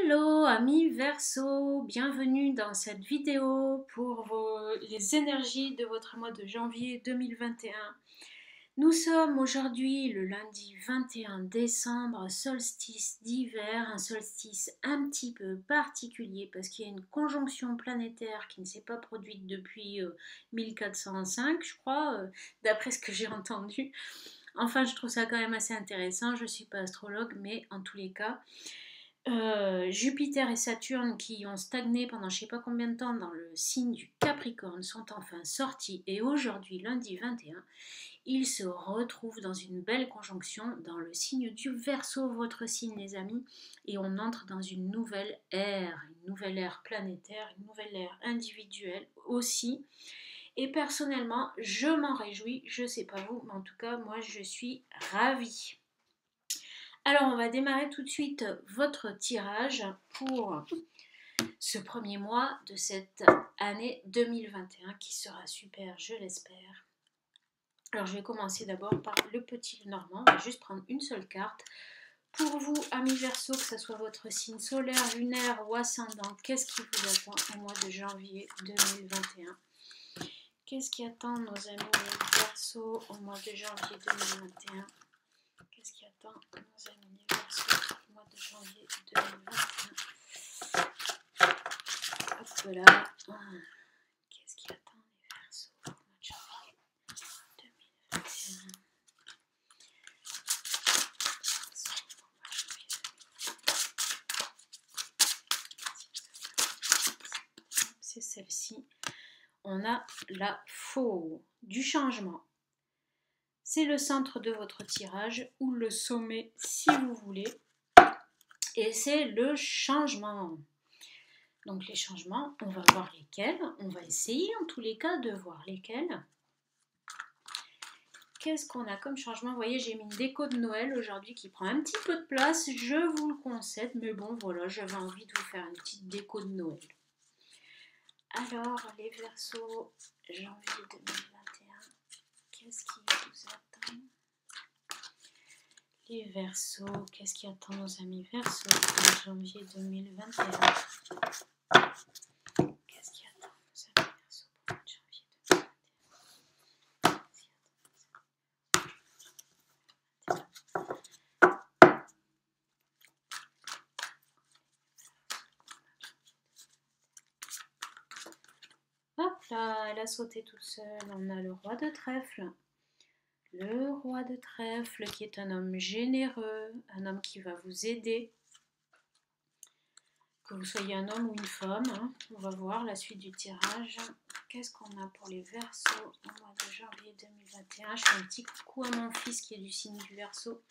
Hello amis Verseau, bienvenue dans cette vidéo pour les énergies de votre mois de janvier 2021. Nous sommes aujourd'hui le lundi 21 décembre, solstice d'hiver, un solstice un petit peu particulier parce qu'il y a une conjonction planétaire qui ne s'est pas produite depuis 1405 je crois, d'après ce que j'ai entendu. Enfin, je trouve ça quand même assez intéressant, je ne suis pas astrologue, mais en tous les cas... Jupiter et Saturne qui ont stagné pendant je ne sais pas combien de temps dans le signe du Capricorne sont enfin sortis et aujourd'hui, lundi 21, ils se retrouvent dans une belle conjonction dans le signe du Verseau, votre signe les amis, et on entre dans une nouvelle ère planétaire, une nouvelle ère individuelle aussi. Et personnellement, je m'en réjouis, je ne sais pas vous, mais en tout cas, moi je suis ravie. Alors, on va démarrer tout de suite votre tirage pour ce premier mois de cette année 2021 qui sera super, je l'espère. Alors, je vais commencer d'abord par le petit Normand. On va juste prendre une seule carte. Pour vous, amis Verseau, que ce soit votre signe solaire, lunaire ou ascendant, qu'est-ce qui vous attend au mois de janvier 2021? Qu'est-ce qui attend nos amis Verseau au mois de janvier 2021? Qu'est-ce qui attend nos amis les Verseaux au mois de janvier 2021? Hop là. Qu'est-ce qui attend les Verseaux au mois de janvier 2021? C'est celle-ci. On a la faux du changement. C'est le centre de votre tirage ou le sommet si vous voulez. Et c'est le changement. Donc les changements, on va voir lesquels. On va essayer en tous les cas de voir lesquels. Qu'est-ce qu'on a comme changement? Vous voyez, j'ai mis une déco de Noël aujourd'hui qui prend un petit peu de place. Je vous le concède, mais bon voilà, j'avais envie de vous faire une petite déco de Noël. Alors les Verseaux, janvier 2021, qu'est-ce qui vous attend? Les Verseaux, qu'est-ce qui attend nos amis Verseaux en janvier 2021? Qu'est-ce qui attend nos amis Verseaux pour janvier 2021? Hop là, elle a sauté toute seule. On a le roi de trèfle. Le roi de trèfle qui est un homme généreux, un homme qui va vous aider. Que vous soyez un homme ou une femme, hein. On va voir la suite du tirage. Qu'est-ce qu'on a pour les Verseaux au mois de janvier 2021? Je fais un petit coucou à mon fils qui est du signe du Verseau.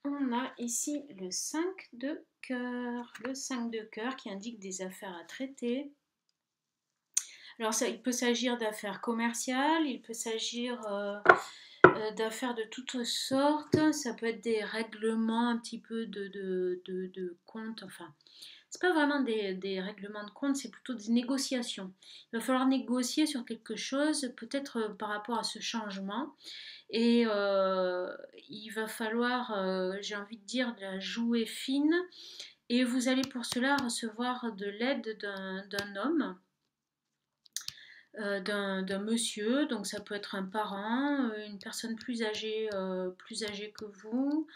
On a ici le 5 de cœur. Le 5 de cœur qui indique des affaires à traiter. Alors ça, il peut s'agir d'affaires commerciales, il peut s'agir d'affaires de toutes sortes. Ça peut être des règlements un petit peu de compte. Enfin, c'est pas vraiment des règlements de compte, c'est plutôt des négociations. Il va falloir négocier sur quelque chose, peut-être par rapport à ce changement. Et il va falloir, j'ai envie de dire, de la jouer fine. Et vous allez pour cela recevoir de l'aide d'un homme. D'un monsieur, donc ça peut être un parent, une personne plus âgée que vous,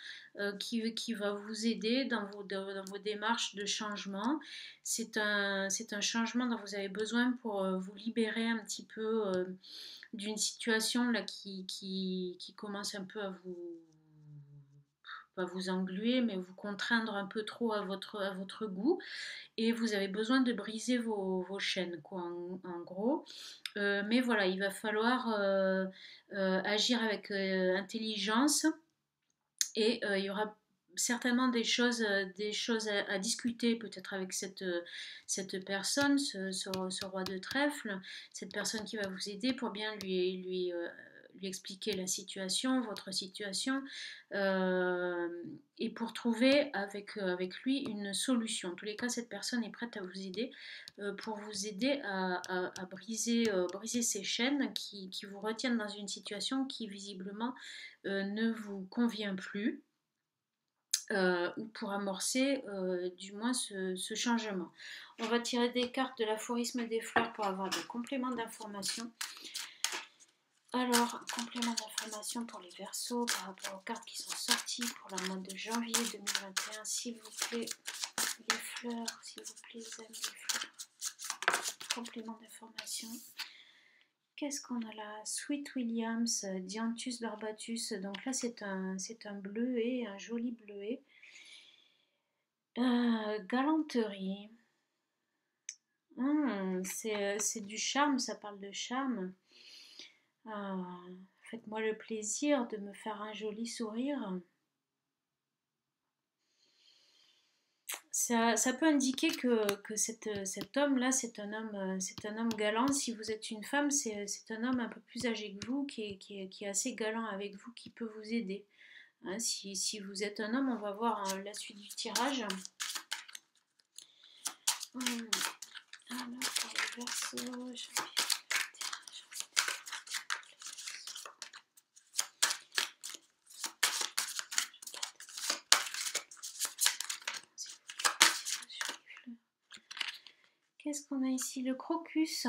qui va vous aider dans vos démarches de changement. C'est un changement dont vous avez besoin pour vous libérer un petit peu d'une situation là qui commence un peu à pas vous engluer, mais vous contraindre un peu trop à votre goût. Et vous avez besoin de briser vos chaînes, quoi, en gros. Mais voilà, il va falloir agir avec intelligence et il y aura certainement des choses à discuter peut-être avec cette personne, ce roi de trèfle, cette personne qui va vous aider pour bien lui expliquer la situation, votre situation, et pour trouver avec lui une solution. En tous les cas, cette personne est prête à vous aider pour vous aider à briser ces chaînes qui vous retiennent dans une situation qui visiblement ne vous convient plus. ou pour amorcer du moins ce changement. On va tirer des cartes de l'aphorisme des fleurs pour avoir des compléments d'information. Alors, complément d'information pour les Verseaux par rapport aux cartes qui sont sorties pour le mois de janvier 2021, s'il vous plaît, les fleurs, s'il vous plaît, les amis, les fleurs. Complément d'information. Qu'est-ce qu'on a là? Sweet Williams, Dianthus barbatus. Donc là, c'est un bleuet, un joli bleuet. Galanterie. C'est du charme, ça parle de charme. Faites-moi le plaisir de me faire un joli sourire. Ça peut indiquer que cet homme-là, c'est un homme galant. Si vous êtes une femme, c'est un homme un peu plus âgé que vous, qui est assez galant avec vous, qui peut vous aider. Hein, si vous êtes un homme, on va voir la suite du tirage. Alors, pour les Verseaux, qu'est-ce qu'on a ici? Le crocus,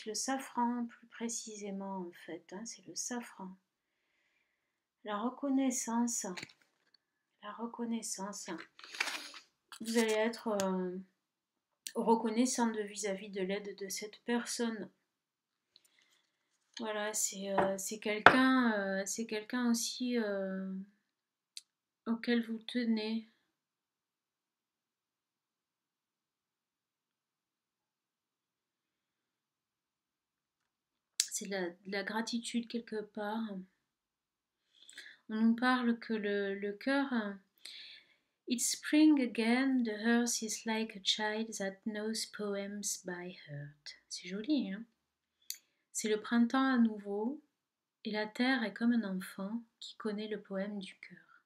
le safran plus précisément en fait, hein, c'est le safran. La reconnaissance. Vous allez être reconnaissant vis-à-vis de l'aide de cette personne. Voilà, c'est quelqu'un aussi auquel vous tenez. C'est de la gratitude quelque part. On nous parle que le cœur, it's spring again, the earth is like a child that knows poems by heart. C'est joli, hein? C'est le printemps à nouveau, et la terre est comme un enfant qui connaît le poème du cœur.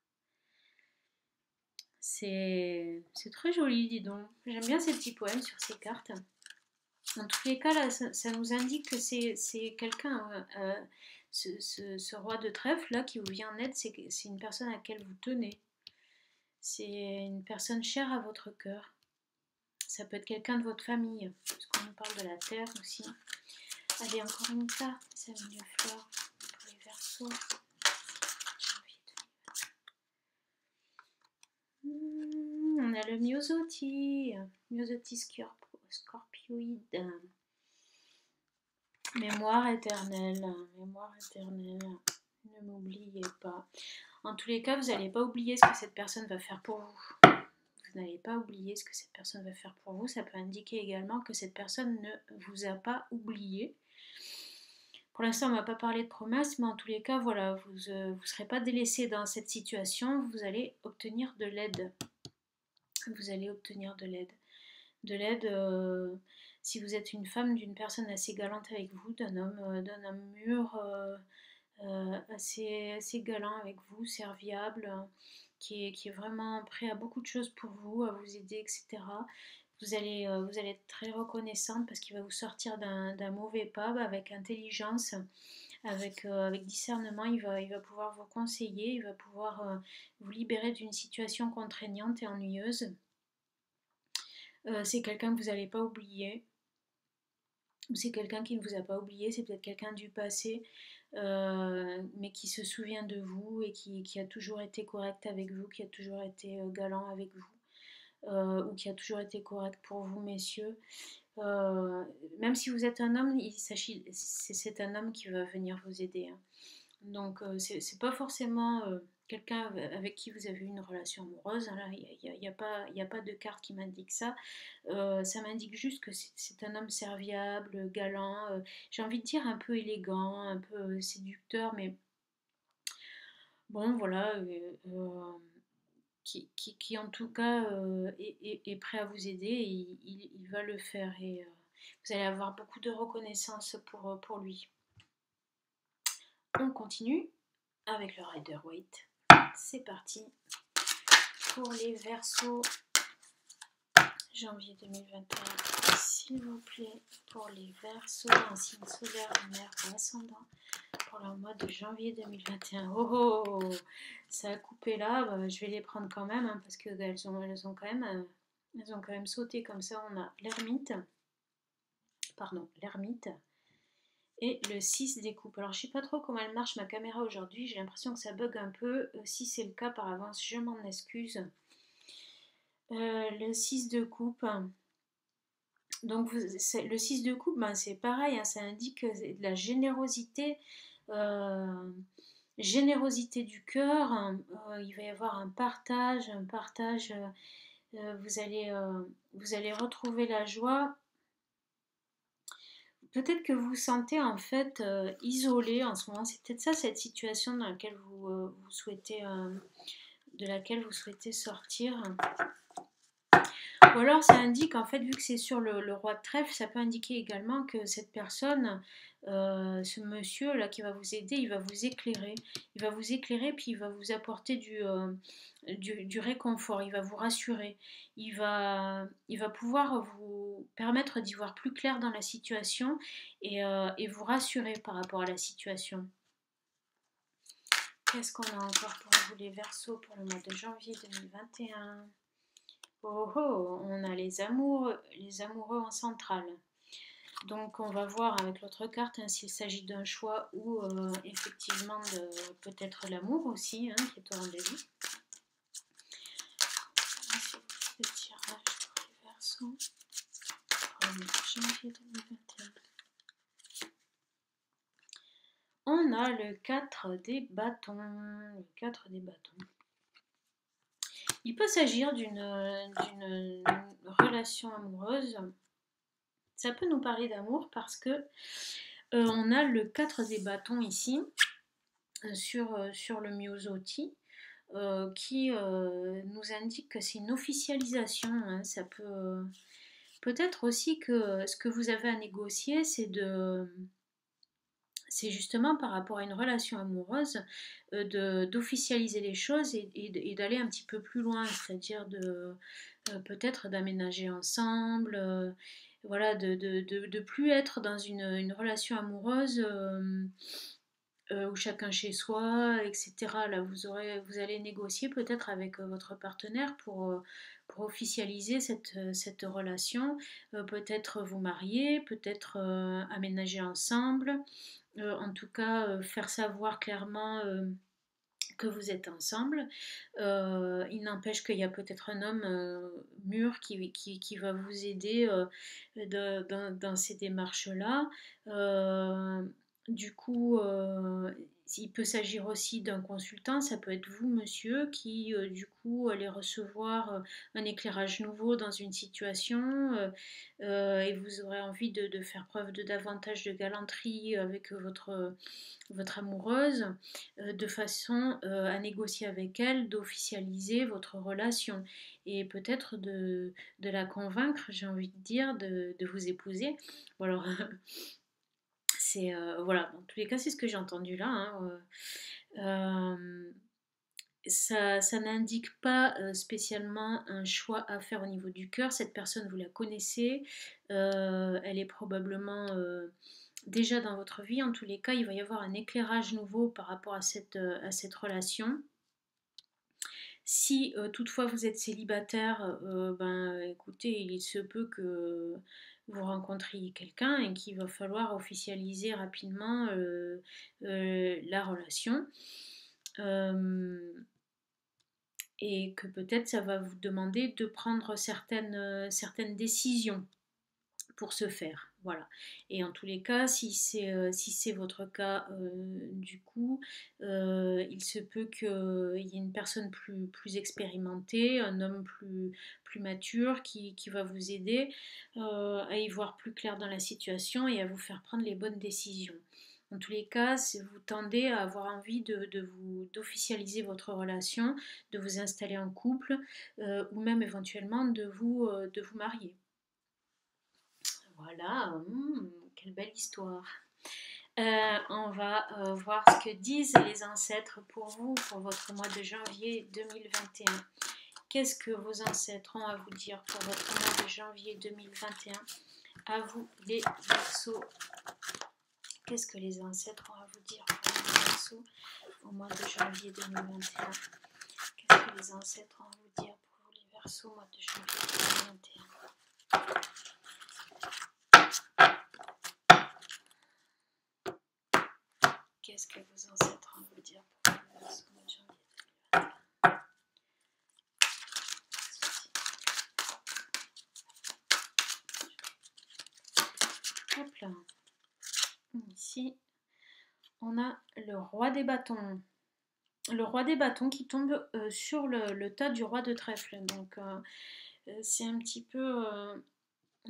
C'est très joli, dis donc. J'aime bien ces petits poèmes sur ces cartes. En tous les cas, là, ça nous indique que c'est quelqu'un, ce roi de trèfle là qui vous vient en aide, c'est une personne à laquelle vous tenez. C'est une personne chère à votre cœur. Ça peut être quelqu'un de votre famille, parce qu'on nous parle de la terre aussi. Allez, encore une carte, ça met une fleur pour les Verseaux. On a le Myosotis scorpioïde. Mémoire éternelle, ne m'oubliez pas. En tous les cas, vous n'allez pas oublier ce que cette personne va faire pour vous. Vous n'allez pas oublier ce que cette personne va faire pour vous. Ça peut indiquer également que cette personne ne vous a pas oublié. Pour l'instant, on ne m'a pas parlé de promesses, mais en tous les cas, voilà, vous ne serez pas délaissé dans cette situation. Vous allez obtenir de l'aide. Vous allez obtenir de l'aide. De l'aide, si vous êtes une femme, d'une personne assez galante avec vous, d'un homme mûr, assez galant avec vous, serviable, qui est vraiment prêt à beaucoup de choses pour vous, à vous aider, etc. Vous allez être très reconnaissante parce qu'il va vous sortir d'un mauvais pas avec intelligence, avec discernement. Il va pouvoir vous conseiller, il va pouvoir vous libérer d'une situation contraignante et ennuyeuse. C'est quelqu'un que vous n'allez pas oublier. C'est quelqu'un qui ne vous a pas oublié, c'est peut-être quelqu'un du passé, mais qui se souvient de vous et qui a toujours été correct avec vous, qui a toujours été galant avec vous, ou qui a toujours été correct pour vous, messieurs. Même si vous êtes un homme, c'est un homme qui va venir vous aider. Hein. Donc c'est pas forcément quelqu'un avec qui vous avez eu une relation amoureuse. Hein, là, il n'y a pas de carte qui m'indique ça. Ça m'indique juste que c'est un homme serviable, galant, j'ai envie de dire un peu élégant, un peu séducteur, mais bon voilà, qui en tout cas est prêt à vous aider et il va le faire et vous allez avoir beaucoup de reconnaissance pour lui. On continue avec le Rider-Waite. C'est parti pour les Verseaux janvier 2021. S'il vous plaît, pour les Verseaux, un signe solaire, lunaire ou ascendant, pour le mois de janvier 2021. Oh, oh, oh, ça a coupé là, bah, je vais les prendre quand même, hein, parce qu'elles ont quand même sauté comme ça. On a l'ermite, pardon, l'ermite et le 6 des coupes. Alors je sais pas trop comment elle marche ma caméra aujourd'hui, j'ai l'impression que ça bug un peu. Si c'est le cas par avance, je m'en excuse. Le 6 de coupe. Donc le 6 de coupe, ben, c'est pareil, hein, ça indique de la générosité, générosité du cœur, hein. Il va y avoir un partage, vous allez retrouver la joie. Peut-être que vous vous sentez en fait isolé en ce moment, c'est peut-être ça cette situation dans laquelle vous souhaitez, de laquelle vous souhaitez sortir. Ou alors ça indique, en fait, vu que c'est sur le roi de trèfle, ça peut indiquer également que cette personne, ce monsieur là qui va vous aider, il va vous éclairer. Il va vous éclairer puis il va vous apporter du réconfort, il va vous rassurer. Il va pouvoir vous permettre d'y voir plus clair dans la situation et vous rassurer par rapport à la situation. Qu'est-ce qu'on a encore pour vous les Verseaux pour le mois de janvier 2021? Oh oh, on a les amoureux en centrale. Donc on va voir avec l'autre carte hein, s'il s'agit d'un choix ou effectivement de peut-être l'amour aussi hein, qui est au rendez-vous. Le tirage pour les Verseaux pour le mois de janvier 2021. On a le 4 des bâtons. Le 4 des bâtons. Il peut s'agir d'une relation amoureuse. Ça peut nous parler d'amour parce que on a le 4 des bâtons ici sur le Myosotis qui nous indique que c'est une officialisation. Hein. Ça peut peut-être aussi que ce que vous avez à négocier, c'est justement par rapport à une relation amoureuse d'officialiser les choses et d'aller un petit peu plus loin, c'est-à-dire peut-être d'aménager ensemble, voilà, de plus être dans une relation amoureuse où chacun chez soi, etc. Là, vous allez négocier peut-être avec votre partenaire pour officialiser cette relation, peut-être vous marier, peut-être aménager ensemble, en tout cas faire savoir clairement que vous êtes ensemble. Il n'empêche qu'il y a peut-être un homme mûr qui va vous aider dans ces démarches-là. Du coup, il peut s'agir aussi d'un consultant, ça peut être vous, monsieur, qui du coup allez recevoir un éclairage nouveau dans une situation et vous aurez envie de faire preuve de davantage de galanterie avec votre amoureuse, de façon à négocier avec elle, d'officialiser votre relation et peut-être de la convaincre, j'ai envie de dire, de vous épouser. Bon alors, c'est voilà, dans tous les cas, c'est ce que j'ai entendu là. Hein, ça n'indique pas spécialement un choix à faire au niveau du cœur. Cette personne, vous la connaissez, elle est probablement déjà dans votre vie. En tous les cas, il va y avoir un éclairage nouveau par rapport à cette relation. Si toutefois vous êtes célibataire, ben écoutez, il se peut que vous rencontriez quelqu'un et qu'il va falloir officialiser rapidement la relation. Et que peut-être ça va vous demander de prendre certaines décisions pour ce faire. Voilà. Et en tous les cas, si c'est votre cas, du coup, il se peut qu'il y ait une personne plus expérimentée, un homme plus mature qui va vous aider à y voir plus clair dans la situation et à vous faire prendre les bonnes décisions. En tous les cas, si vous tendez à avoir envie d'officialiser votre relation, de vous installer en couple ou même éventuellement de vous marier. Voilà, quelle belle histoire. On va voir ce que disent les ancêtres pour vous, pour votre mois de janvier 2021. Qu'est-ce que vos ancêtres ont à vous dire pour votre mois de janvier 2021? À vous les Verseaux. Qu'est-ce que les ancêtres ont à vous dire pour Verseau au mois de janvier 2021. Qu'est-ce que les ancêtres ont à vous dire pour vous les Verseaux au mois de janvier 2021? Qu'est-ce que vos ancêtres ont à vous dire pour vous les Verseaux au mois de janvier 2021? Hop là. Ici, on a le roi des bâtons. Le roi des bâtons qui tombe sur le tas du roi de trèfle. Donc, c'est un petit peu...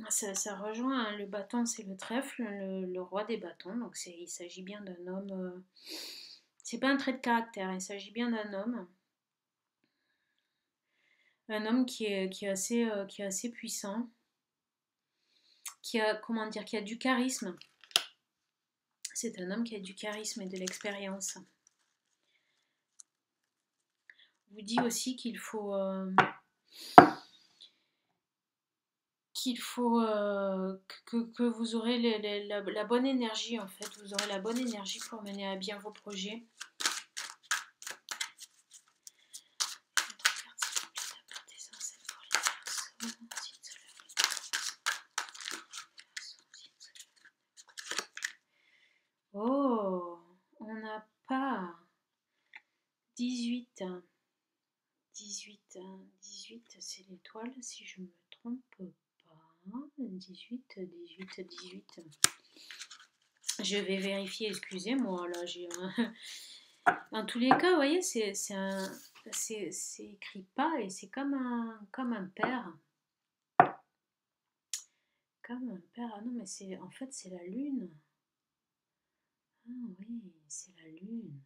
ça rejoint, hein, le bâton, c'est le trèfle, le roi des bâtons. Donc, il s'agit bien d'un homme... c'est pas un trait de caractère, il s'agit bien d'un homme. Un homme qui est assez puissant. Qui a, comment dire, qui a du charisme. C'est un homme qui a du charisme et de l'expérience. On vous dit aussi qu'il faut que vous aurez la bonne énergie, en fait. Vous aurez la bonne énergie pour mener à bien vos projets. Oh, on n'a pas 18. 18, c'est l'étoile, si je ne me trompe pas. 18. Je vais vérifier, excusez-moi, là, j'ai dans tous les cas, vous voyez, c'est écrit pas et c'est comme un père. Comme un père, ah non, mais en fait, c'est la lune. Ah oui, c'est la lune.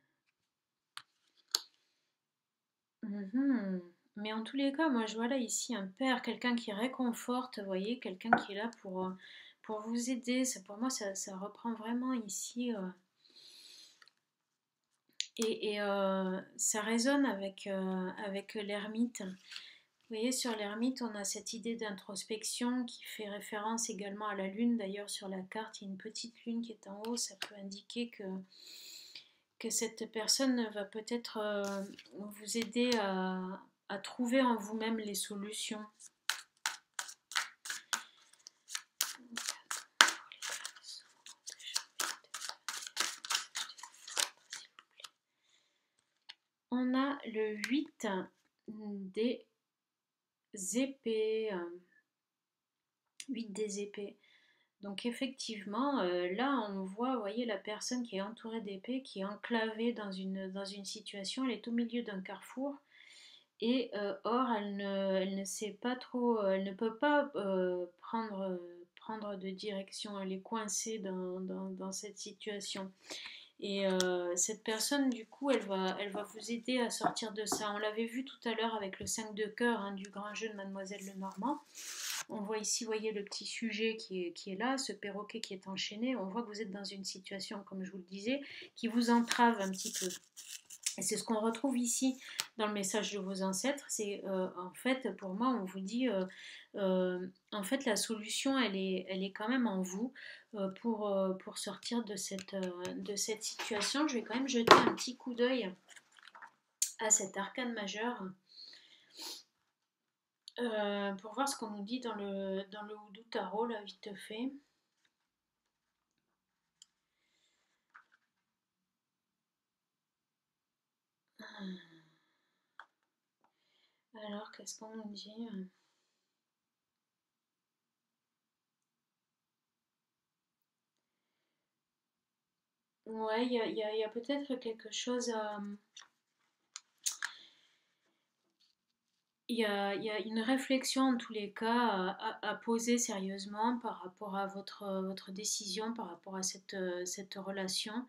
Mais en tous les cas, moi je vois là ici un père, quelqu'un qui réconforte, vous voyez, quelqu'un qui est là pour vous aider. Pour moi, ça reprend vraiment ici. Ça résonne avec l'ermite. Vous voyez, sur l'ermite, on a cette idée d'introspection qui fait référence également à la lune. D'ailleurs, sur la carte, il y a une petite lune qui est en haut. Ça peut indiquer que cette personne va peut-être vous aider à trouver en vous-même les solutions. On a le 8 des épées. 8 des épées. Donc effectivement, là on voit, vous voyez, la personne qui est entourée d'épées, qui est enclavée dans une situation, elle est au milieu d'un carrefour. Et or, elle ne sait pas trop, elle ne peut pas prendre de direction, elle est coincée dans cette situation. Et cette personne, du coup, elle va vous aider à sortir de ça. On l'avait vu tout à l'heure avec le 5 de cœur, hein, du grand jeu de Mademoiselle Lenormand. On voit ici, vous voyez, le petit sujet qui est là, ce perroquet qui est enchaîné. On voit que vous êtes dans une situation, comme je vous le disais, qui vous entrave un petit peu. Et c'est ce qu'on retrouve ici dans le message de vos ancêtres. C'est en fait, pour moi, on vous dit, en fait, la solution, elle est quand même en vous pour sortir de cette situation. Je vais quand même jeter un petit coup d'œil à cet arcane majeur pour voir ce qu'on nous dit dans le Houdou Tarot, là, vite fait. Alors, qu'est-ce qu'on nous dit? Ouais, il y a peut-être quelque chose à... Il y a une réflexion en tous les cas à poser sérieusement par rapport à votre décision, par rapport à cette relation.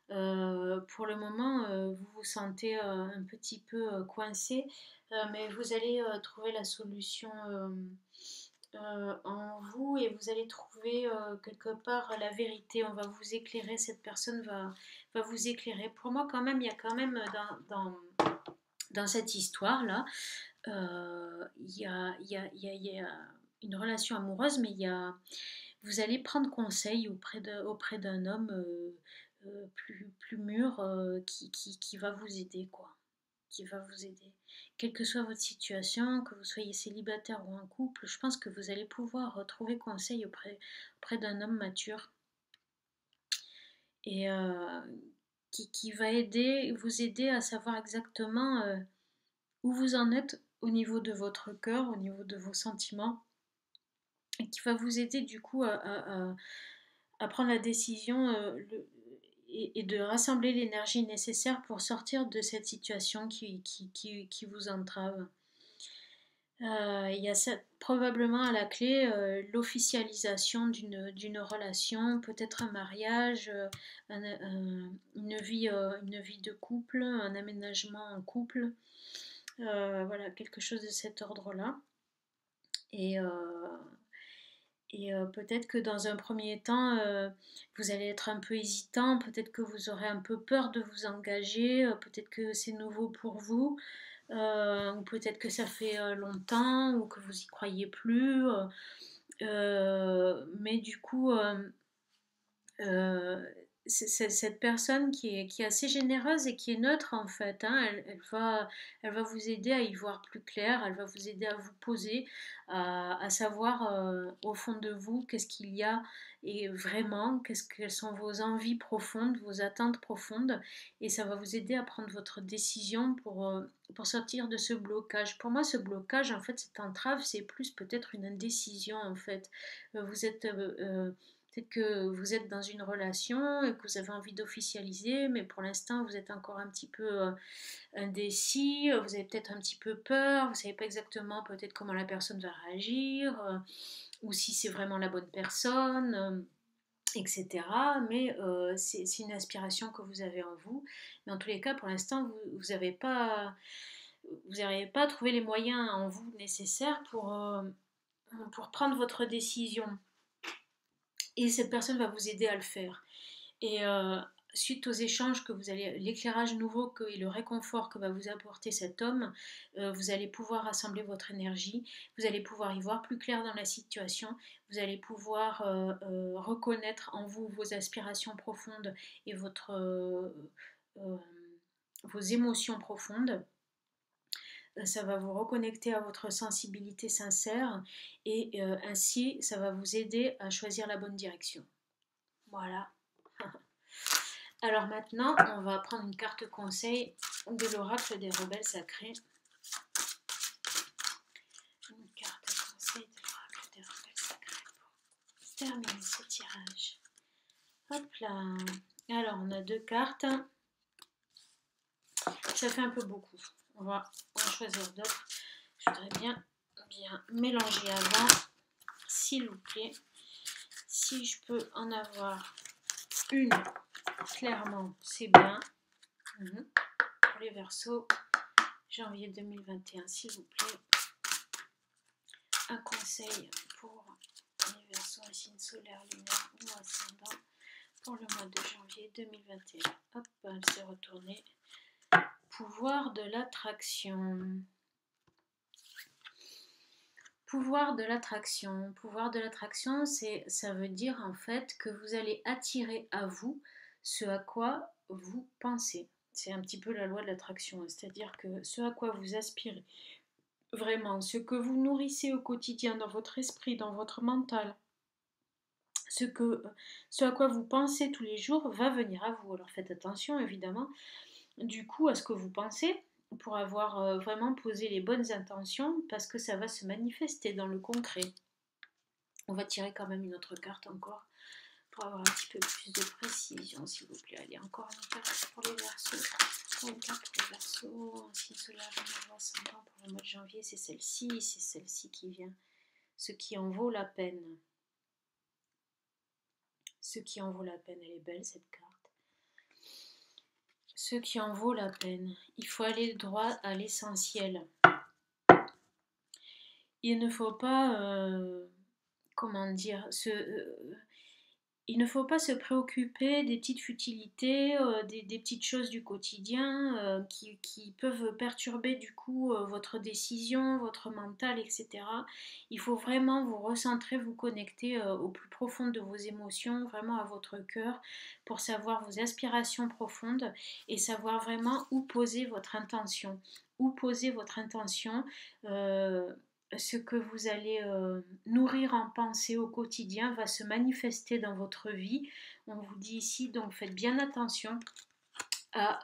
Pour le moment, vous vous sentez un petit peu coincé, mais vous allez trouver la solution en vous et vous allez trouver quelque part la vérité. On va vous éclairer, cette personne va vous éclairer. Pour moi, quand même, il y a quand même dans cette histoire-là, il y a une relation amoureuse, mais vous allez prendre conseil auprès d'un homme plus mûr qui va vous aider, quoi. Qui va vous aider. Quelle que soit votre situation, que vous soyez célibataire ou en couple, je pense que vous allez pouvoir trouver conseil auprès d'un homme mature et qui va vous aider à savoir exactement où vous en êtes au niveau de votre cœur, au niveau de vos sentiments, et qui va vous aider du coup à prendre la décision et de rassembler l'énergie nécessaire pour sortir de cette situation qui vous entrave. Il y a probablement à la clé l'officialisation d'une relation, peut-être un mariage, une vie de couple, un aménagement en couple, voilà, quelque chose de cet ordre-là. Et, peut-être que dans un premier temps, vous allez être un peu hésitant, peut-être que vous aurez un peu peur de vous engager, peut-être que c'est nouveau pour vous. Ou peut-être que ça fait longtemps ou que vous y croyez plus, mais du coup, cette personne qui est assez généreuse et qui est neutre en fait, hein, elle va vous aider à y voir plus clair, elle va vous aider à vous poser, à savoir au fond de vous qu'est-ce qu'il y a et vraiment, quelles sont vos envies profondes, vos attentes profondes, et ça va vous aider à prendre votre décision pour sortir de ce blocage. Pour moi, ce blocage, en fait, cette entrave, c'est plus peut-être une indécision en fait. Vous êtes Peut-être que vous êtes dans une relation et que vous avez envie d'officialiser, mais pour l'instant vous êtes encore un petit peu indécis, vous avez peut-être un petit peu peur, vous ne savez pas exactement peut-être comment la personne va réagir, ou si c'est vraiment la bonne personne, etc. Mais c'est une aspiration que vous avez en vous. Mais en tous les cas, pour l'instant, vous n'avez pas, trouvé les moyens en vous nécessaires pour prendre votre décision. Et cette personne va vous aider à le faire. Et suite aux échanges que vous allez, l'éclairage nouveau et le réconfort que va vous apporter cet homme, vous allez pouvoir rassembler votre énergie, vous allez pouvoir y voir plus clair dans la situation, vous allez pouvoir reconnaître en vous vos aspirations profondes et vos émotions profondes. Ça va vous reconnecter à votre sensibilité sincère et ainsi ça va vous aider à choisir la bonne direction. Voilà. Alors maintenant, on va prendre une carte conseil de l'oracle des rebelles sacrés. Une carte conseil de l'oracle des rebelles sacrés pour terminer ce tirage. Hop là. Alors on a 2 cartes. Ça fait un peu beaucoup. On va en choisir d'autres. Je voudrais bien mélanger avant, s'il vous plaît. Si je peux en avoir une, clairement, c'est bien. Pour les Verseaux, janvier 2021, s'il vous plaît. Un conseil pour les Verseaux, signe solaire, lunaire ou ascendant pour le mois de janvier 2021. Hop, elle s'est retournée. Pouvoir de l'attraction. Pouvoir de l'attraction. Pouvoir de l'attraction, ça veut dire en fait que vous allez attirer à vous ce à quoi vous pensez. C'est un petit peu la loi de l'attraction, c'est-à-dire que ce à quoi vous aspirez, vraiment, ce que vous nourrissez au quotidien dans votre esprit, dans votre mental, ce à quoi vous pensez tous les jours va venir à vous. Alors faites attention évidemment du coup à ce que vous pensez pour avoir vraiment posé les bonnes intentions parce que ça va se manifester dans le concret. On va tirer quand même une autre carte encore pour avoir un petit peu plus de précision s'il vous plaît. Allez, encore une carte pour les Verseaux. Une carte pour les Verseaux, signe solaire, lunaire, ascendant pour le mois de janvier, c'est celle-ci qui vient. Ce qui en vaut la peine. Ce qui en vaut la peine, elle est belle cette carte. Ce qui en vaut la peine. Il faut aller droit à l'essentiel. Il ne faut pas, comment dire, il ne faut pas se préoccuper des petites futilités, des petites choses du quotidien qui peuvent perturber du coup votre décision, votre mental, etc. Il faut vraiment vous recentrer, vous connecter au plus profond de vos émotions, vraiment à votre cœur, pour savoir vos aspirations profondes et savoir vraiment où poser votre intention. Où poser votre intention, ce que vous allez nourrir en pensée au quotidien va se manifester dans votre vie. On vous dit ici, donc faites bien attention à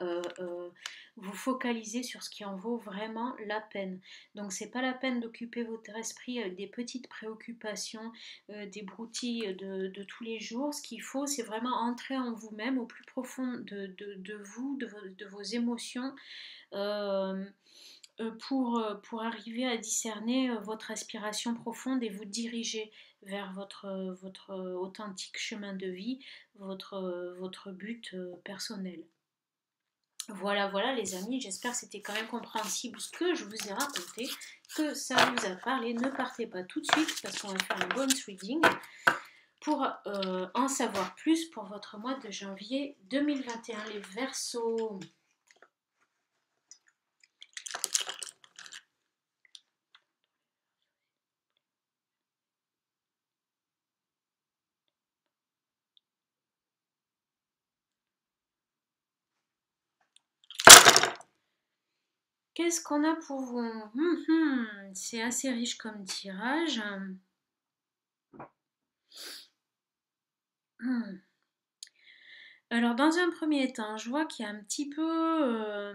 vous focaliser sur ce qui en vaut vraiment la peine. Donc c'est pas la peine d'occuper votre esprit avec des petites préoccupations, des broutilles de tous les jours. Ce qu'il faut, c'est vraiment entrer en vous-même, au plus profond de vous, de vos émotions. euh, pour arriver à discerner votre aspiration profonde et vous diriger vers votre authentique chemin de vie, votre but personnel. Voilà, voilà les amis, j'espère que c'était quand même compréhensible ce que je vous ai raconté, que ça vous a parlé. Ne partez pas tout de suite parce qu'on va faire un bonus reading pour en savoir plus pour votre mois de janvier 2021, les Verseaux. Qu'est-ce qu'on a pour vous? C'est assez riche comme tirage. Hmm. Alors, dans un premier temps, je vois qu'il y a un petit peu,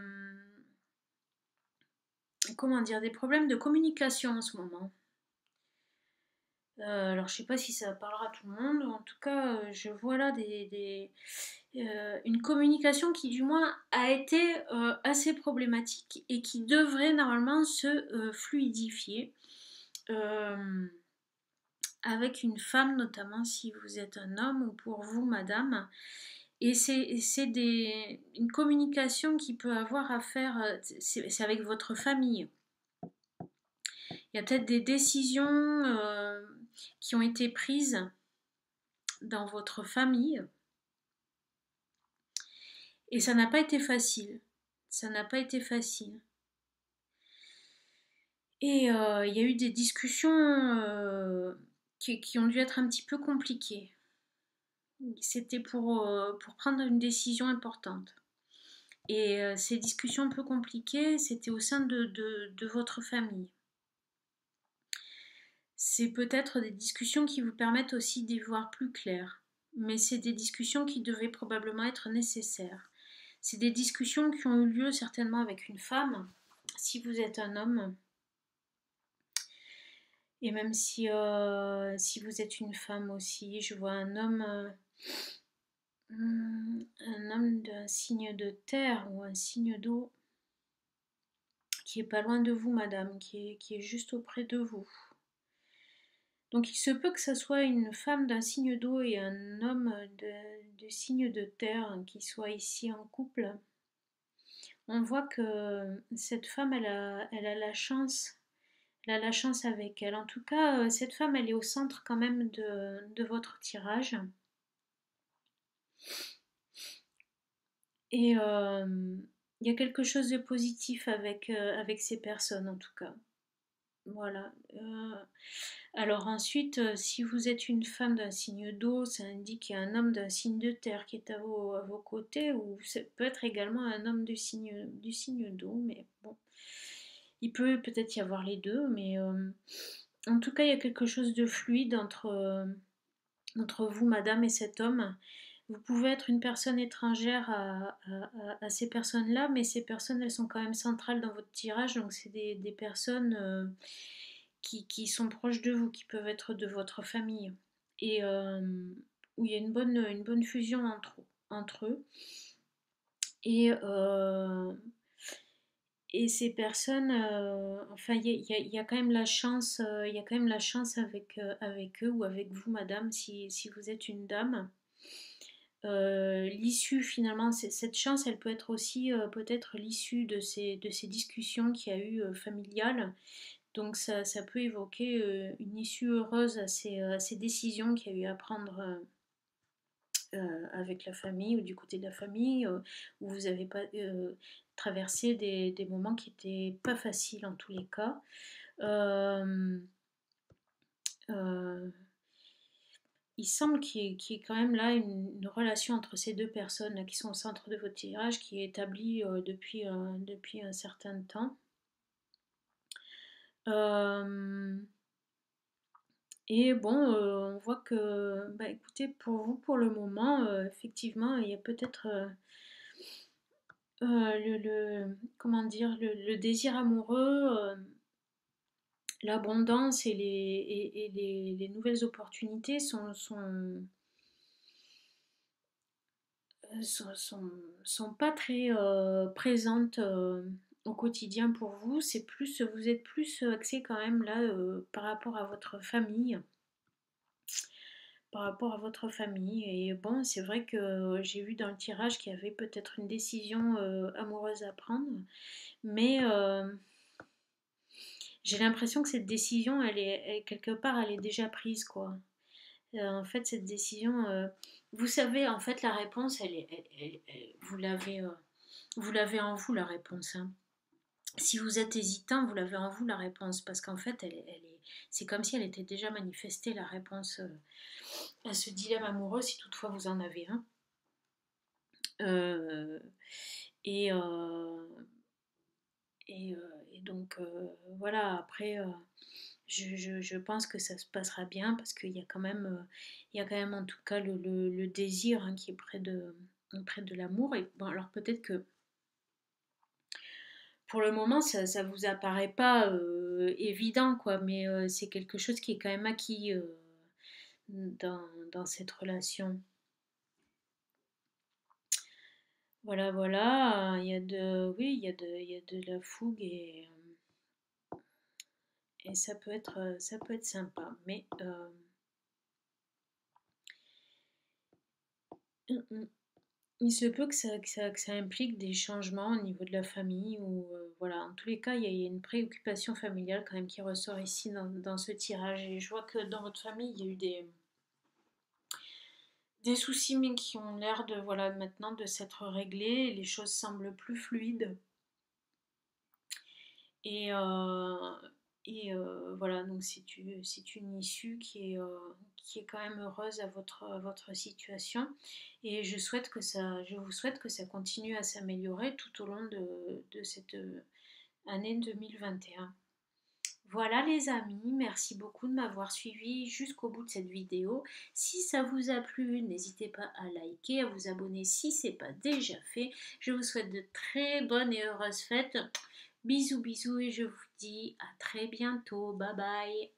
comment dire, des problèmes de communication en ce moment. Alors, je sais pas si ça parlera à tout le monde. En tout cas, je vois là une communication qui, du moins, a été assez problématique et qui devrait normalement se fluidifier. Avec une femme, notamment si vous êtes un homme ou pour vous, madame. Et c'est une communication qui peut avoir à faire, c'est avec votre famille. Il y a peut-être des décisions qui ont été prises dans votre famille et ça n'a pas été facile. Ça n'a pas été facile. Et il y a eu des discussions qui ont dû être un petit peu compliquées. C'était pour prendre une décision importante. Et ces discussions un peu compliquées, c'était au sein de votre famille. C'est peut-être des discussions qui vous permettent aussi d'y voir plus clair, mais c'est des discussions qui devaient probablement être nécessaires. C'est des discussions qui ont eu lieu certainement avec une femme, si vous êtes un homme, et même si vous êtes une femme aussi, je vois un homme d'un signe de terre ou un signe d'eau qui est pas loin de vous, madame, qui est juste auprès de vous. Donc il se peut que ce soit une femme d'un signe d'eau et un homme de signe de terre qui soient ici en couple. On voit que cette femme, elle a la chance. Elle a la chance avec elle. En tout cas, cette femme, elle est au centre quand même de votre tirage. Et il y a quelque chose de positif avec ces personnes, en tout cas. Voilà. Alors ensuite, si vous êtes une femme d'un signe d'eau, ça indique qu'il y a un homme d'un signe de terre qui est à vos côtés, ou ça peut être également un homme du signe d'eau, mais bon, il peut peut-être y avoir les deux, mais en tout cas, il y a quelque chose de fluide entre vous, madame, et cet homme. Vous pouvez être une personne étrangère à ces personnes-là, mais ces personnes, elles sont quand même centrales dans votre tirage, donc c'est des personnes qui sont proches de vous, qui peuvent être de votre famille, et où il y a une bonne fusion entre eux. Et, et ces personnes, enfin, il y a quand même la chance, il y a quand même la chance avec eux ou avec vous, madame, si vous êtes une dame. L'issue finalement, cette chance, elle peut être aussi peut-être l'issue de ces discussions qu'il y a eu familiales. Donc ça peut évoquer une issue heureuse à ces décisions qu'il y a eu à prendre avec la famille ou du côté de la famille, où vous avez pas traversé des moments qui étaient pas faciles en tous les cas. Euh, euh, il semble qu'il y ait quand même là une relation entre ces deux personnes là, qui sont au centre de votre tirage, qui est établie depuis un certain temps. Euh, et bon, on voit que, bah, écoutez, pour vous, pour le moment, effectivement, il y a peut-être comment dire, le désir amoureux, l'abondance et les nouvelles opportunités sont pas très présentes au quotidien pour vous. Vous êtes plus axé quand même là par rapport à votre famille. Par rapport à votre famille. Et bon, c'est vrai que j'ai vu dans le tirage qu'il y avait peut-être une décision amoureuse à prendre, mais j'ai l'impression que cette décision, quelque part, elle est déjà prise, quoi. En fait, cette décision, vous savez, en fait, la réponse, vous l'avez en vous, la réponse, hein. Si vous êtes hésitant, vous l'avez en vous, la réponse, parce qu'en fait, c'est comme si elle était déjà manifestée, la réponse à ce dilemme amoureux, si toutefois vous en avez un. Euh, et, euh, et donc, voilà, après, je pense que ça se passera bien parce qu'il y a quand même, en tout cas le désir, hein, qui est près de l'amour. Et bon, alors peut-être que pour le moment, ça vous apparaît pas évident, quoi, mais c'est quelque chose qui est quand même acquis dans, dans cette relation. Voilà, voilà, oui, il y a de la fougue et ça peut être sympa. Mais il se peut que ça implique des changements au niveau de la famille ou voilà. En tous les cas, il y a une préoccupation familiale quand même qui ressort ici dans ce tirage. Et je vois que dans votre famille, il y a eu des soucis, mais qui ont l'air de voilà maintenant de s'être réglés. Et les choses semblent plus fluides. Et, voilà, donc c'est une issue qui est quand même heureuse à votre situation. Et je vous souhaite que ça continue à s'améliorer tout au long de cette année 2021. Voilà les amis, merci beaucoup de m'avoir suivi jusqu'au bout de cette vidéo. Si ça vous a plu, n'hésitez pas à liker, à vous abonner si ce n'est pas déjà fait. Je vous souhaite de très bonnes et heureuses fêtes. Bisous bisous et je vous dis à très bientôt. Bye bye.